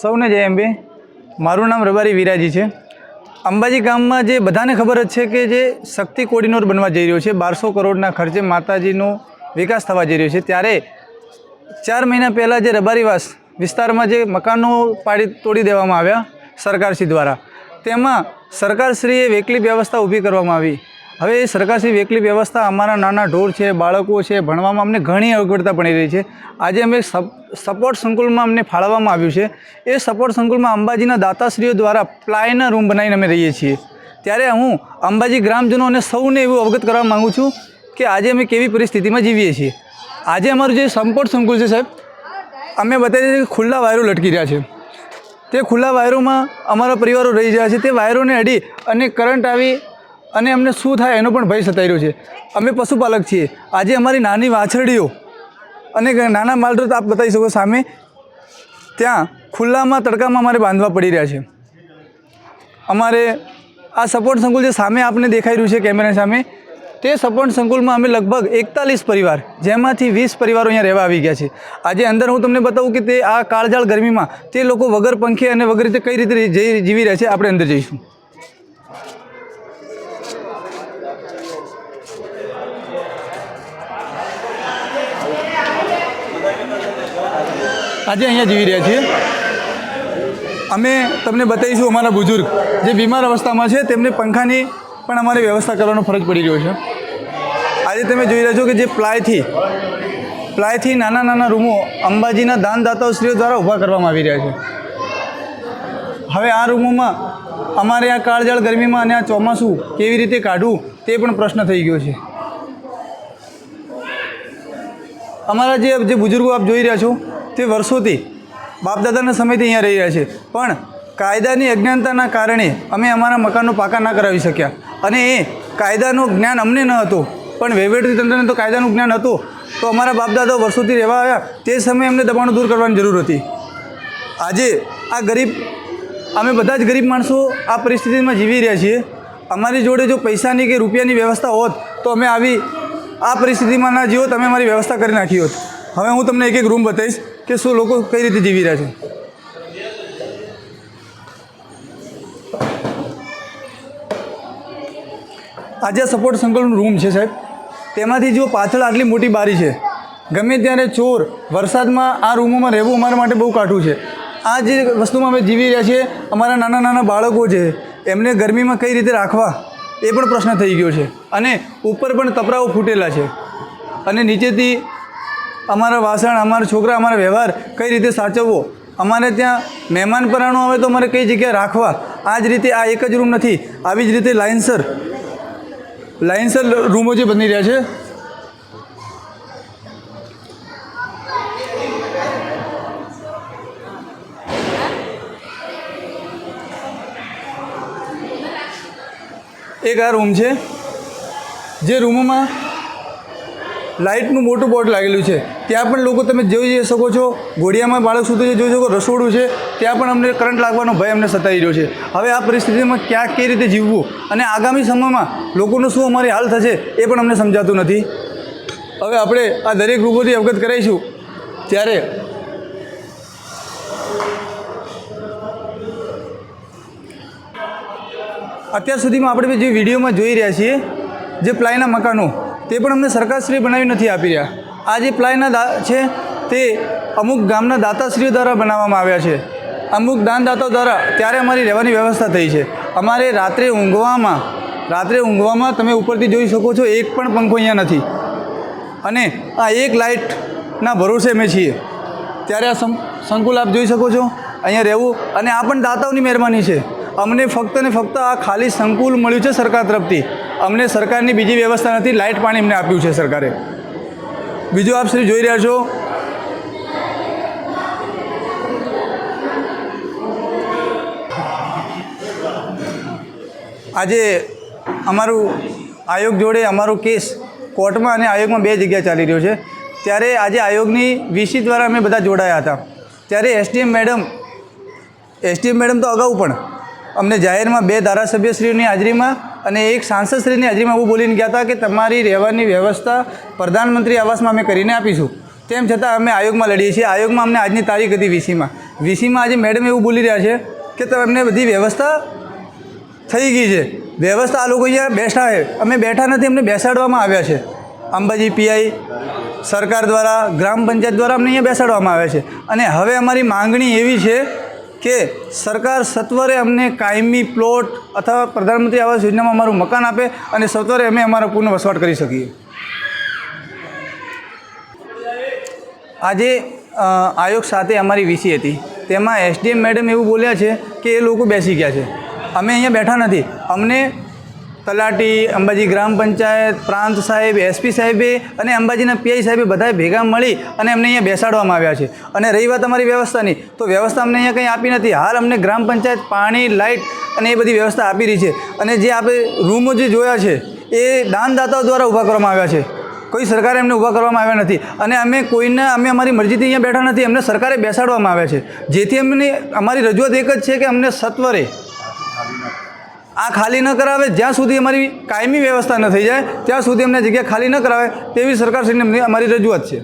સૌને જય અંબે। મારું નામ રબારી વિરાજી છે। અંબાજી ગામમાં જે બધાને ખબર જ છે કે જે શક્તિ કોરિડોર બનવા જઈ રહ્યો છે, 1200 કરોડના ખર્ચે માતાજીનો વિકાસ થવા જઈ રહ્યો છે, ત્યારે 4 મહિના પહેલાં જે રબારીવાસ વિસ્તારમાં જે મકાનો તોડી દેવામાં આવ્યા સરકારશ્રી દ્વારા, તેમાં સરકારશ્રીએ વૈકલ્પિક વ્યવસ્થા ઊભી કરવામાં આવી। હવે એ સરકારશ્રી વૈકલ્પિક વ્યવસ્થા અમારા નાના ઢોર છે, બાળકો છે, ભણવામાં અમને ઘણી અગવડતા પડી રહી છે। આજે અમે સપોર્ટ સંકુલમાં અમને ફાળવવામાં આવ્યું છે। એ સપોર્ટ સંકુલમાં અંબાજીના દાતાશ્રીઓ દ્વારા પ્લાયના રૂમ બનાવીને અમે રહીએ છીએ। ત્યારે હું અંબાજી ગ્રામજનો અને સૌને એવું અવગત કરવા માગું છું કે આજે અમે કેવી પરિસ્થિતિમાં જીવીએ છીએ। આજે અમારું જે સપોર્ટ સંકુલ છે સાહેબ, અમે બતાવી દઈએ કે ખુલ્લા વાયરો લટકી રહ્યા છે। તે ખુલ્લા વાયરોમાં અમારા પરિવારો રહી રહ્યા છે। તે વાયરોને અડી અને કરંટ આવી અને અમને શું થાય એનો પણ ભય સતાઈ રહ્યો છે। અમે પશુપાલક છીએ। આજે અમારી નાની વાછરડીઓ અને નાના માલઢોર આપ બતાવી શકો સામે, ત્યાં ખુલ્લામાં તડકામાં અમારે બાંધવા પડી રહ્યા છે। અમારે આ સપોર્ટ સંકુલ જે સામે આપને દેખાઈ રહ્યું છે કેમેરા સામે, તે સપોર્ટ સંકુલમાં અમે લગભગ 41 પરિવાર, જેમાંથી 20 પરિવારો અહીંયા રહેવા આવી ગયા છે। આજે અંદર હું તમને બતાવું કે તે આ કાળઝાળ ગરમીમાં તે લોકો વગર પંખે અને વગર રીતે કઈ રીતે જીવી રહ્યા છે। આપણે અંદર જઈશું। આજે અહીંયા જીવી રહ્યા છીએ। અમે તમને બતાવીશું અમારા બુઝુર્ગ જે બીમાર અવસ્થામાં છે, તેમને પંખાની પણ અમારે વ્યવસ્થા કરવાનો ફરજ પડી રહ્યો છે। આજે તમે જોઈ રહ્યા છો કે જે પ્લાયથી નાના નાના રૂમો અંબાજીના દાનદાતાશ્રીઓ દ્વારા ઊભા કરવામાં આવી રહ્યા છે। હવે આ રૂમોમાં અમારે આ કાળઝાળ ગરમીમાં અને આ ચોમાસું કેવી રીતે કાઢવું તે પણ પ્રશ્ન થઈ ગયો છે। અમારા જે બુઝુર્ગો આપ જોઈ રહ્યા છો, તે વર્ષોથી બાપદાદાના સમયથી અહીંયા રહી રહ્યા છે, પણ કાયદાની અજ્ઞાનતાના કારણે અમે અમારા મકાનો પાકા ના કરાવી શક્યા। અને એ કાયદાનું જ્ઞાન અમને ન હતું, પણ વહીવટીતંત્રને તો કાયદાનું જ્ઞાન હતું, તો અમારા બાપદાદાઓ વર્ષોથી રહેવા આવ્યા તે સમયે અમને દબાણો દૂર કરવાની જરૂર હતી। આજે આ અમે બધા જ ગરીબ માણસો આ પરિસ્થિતિમાં જીવી રહ્યા છીએ। અમારી જોડે જો પૈસાની કે રૂપિયાની વ્યવસ્થા હોત તો અમે આ પરિસ્થિતિમાં ના જીવો, તમે અમારી વ્યવસ્થા કરી નાખી હોત। હવે હું તમને એક રૂમ બતાવીશ કે શું લોકો કઈ રીતે જીવી રહ્યા છે। આજે સપોર્ટ સંકુલનો રૂમ છે સાહેબ, તેમાંથી જો પાછળ આટલી મોટી બારી છે, ગમે ત્યારે ચોર વરસાદમાં આ રૂમોમાં રહેવું અમારા માટે બહુ કાઠું છે। આ જે વસ્તુમાં અમે જીવી રહ્યા છીએ, અમારા નાના નાના બાળકો છે, એમને ગરમીમાં કઈ રીતે રાખવા એ પણ પ્રશ્ન થઈ ગયો છે। અને ઉપર પણ તપરાઓ ફૂટેલા છે, અને નીચેથી અમારા વાસણ, અમારા છોકરા, અમારા વ્યવહાર કઈ રીતે સાચવવો, અમારે ત્યાં મહેમાન પરાણો આવે તો અમારે કઈ જગ્યાએ રાખવા, આ જ રીતે આ એક જ રૂમ નથી, આવી જ રીતે લાઇનસર રૂમો જે બની રહ્યા છે। એક આ રૂમ છે, જે રૂમોમાં લાઇટનું મોટું બોર્ડ લાગેલું છે, ત્યાં પણ લોકો તમે જોઈ શકો છો। ઘોડિયામાં બાળક સુધી જોઈ શકો, રસોડું છે, ત્યાં પણ અમને કરંટ લાગવાનો ભય અમને સતાઈ રહ્યો છે। હવે આ પરિસ્થિતિમાં કઈ રીતે જીવવું અને આગામી સમયમાં લોકોનું શું અમારી હાલ થશે એ પણ અમને સમજાતું નથી। હવે આપણે આ દરેક રૂમોથી અવગત કરાવીશું। ત્યારે અત્યાર સુધીમાં આપણે જે વિડીયોમાં જોઈ રહ્યા છીએ, જે પ્લાયના મકાનો, તે પણ અમને સરકારશ્રી બનાવી નથી આપી રહ્યા। આ જે પ્લાયના છે તે અમુક ગામના દાતાશ્રીઓ દ્વારા બનાવવામાં આવ્યા છે, અમુક દાનદાતાઓ દ્વારા। ત્યારે અમારી રહેવાની વ્યવસ્થા થઈ છે। અમારે રાત્રે ઊંઘવામાં તમે ઉપરથી જોઈ શકો છો, એક પણ પંખો અહીંયા નથી, અને આ એક લાઇટના ભરોસે અમે છીએ। ત્યારે આ સંકુલ આપ જોઈ શકો છો, અહીંયા રહેવું, અને આ પણ દાતાઓની મહેરબાની છે। અમને ફક્ત ને ફક્ત આ ખાલી સંકુલ મળ્યું છે સરકાર તરફથી, અમને સરકારની બીજી વ્યવસ્થા નથી। લાઇટ પાણી અમને આપ્યું છે સરકારે। બીજું આપ શ્રી જોઈ રહ્યા છો, આજે અમારું આયોગ જોડે અમારો કેસ કોર્ટમાં અને આયોગમાં 2 જગ્યાએ ચાલી રહ્યો છે। ત્યારે આજે આયોગની વીસી દ્વારા અમે બધા જોડાયા હતા। ત્યારે એસડીએમ મેડમ તો અગાઉ પણ અમને જાહેરમાં 2 ધારાસભ્યશ્રીઓની હાજરીમાં અને 1 સાંસદશ્રીની હાજરીમાં એવું બોલીને ગયા હતા કે તમારી રહેવાની વ્યવસ્થા પ્રધાનમંત્રી આવાસમાં અમે કરીને આપીશું। તેમ છતાં અમે આયોગમાં લડીએ છીએ। આયોગમાં અમને આજની તારીખ હતી 20માં, વીસીમાં આજે મેડમ એવું બોલી રહ્યા છે કે તમને બધી વ્યવસ્થા થઈ ગઈ છે, વ્યવસ્થા આ લોકો અહીંયા બેઠા છે, અમે બેઠા નથી, અમને બેસાડવામાં આવ્યા છે. અંબાજી પીઆઈ સરકાર દ્વારા, ગ્રામ પંચાયત દ્વારા અમને અહીંયા બેસાડવામાં આવ્યા છે. અને હવે અમારી માંગણી એવી છે કે સરકાર સત્વરે અમને કાયમી પ્લોટ અથવા પ્રધાનમંત્રી આવાસ યોજનામાં અમારું મકાન આપે અને સત્વરે અમે અમારો પૂર્ણ વસવાટ કરી શકીએ. આજે આયોગ સાથે અમારી વીસી હતી, તેમાં એસડીએમ મેડમ એવું બોલ્યા છે કે એ લોકો બેસી ગયા છે. અમે અહીંયા બેઠા નથી. અમને તલાટી, અંબાજી ગ્રામ પંચાયત, પ્રાંત સાહેબ, એસપી સાહેબે અને અંબાજીના પીઆઈ સાહેબે બધાએ ભેગા મળી અને અમને અહીંયા બેસાડવામાં આવ્યા છે. અને રહી વાત અમારી વ્યવસ્થાની, તો વ્યવસ્થા અમને અહીંયા કંઈ આપી નથી. હાલ અમને ગ્રામ પંચાયત પાણી, લાઇટ અને એ બધી વ્યવસ્થા આપી રહી છે. અને જે આપણે રૂમો જે જોયા છે એ દાનદાતાઓ દ્વારા ઊભા કરવામાં આવ્યા છે, કોઈ સરકારે એમને ઊભા કરવામાં આવ્યા નથી. અને અમે અમારી મરજીથી અહીંયા બેઠા નથી, અમને સરકારે બેસાડવામાં આવ્યા છે. જેથી અમારી રજૂઆત એક જ છે કે અમને સત્વરે આ ખાલી ન કરાવે, જ્યાં સુધી અમારી કાયમી વ્યવસ્થા ન થઈ જાય ત્યાં સુધી અમને જગ્યા ખાલી ન કરાવે તેવી સરકારશ્રીને અમારી રજૂઆત છે.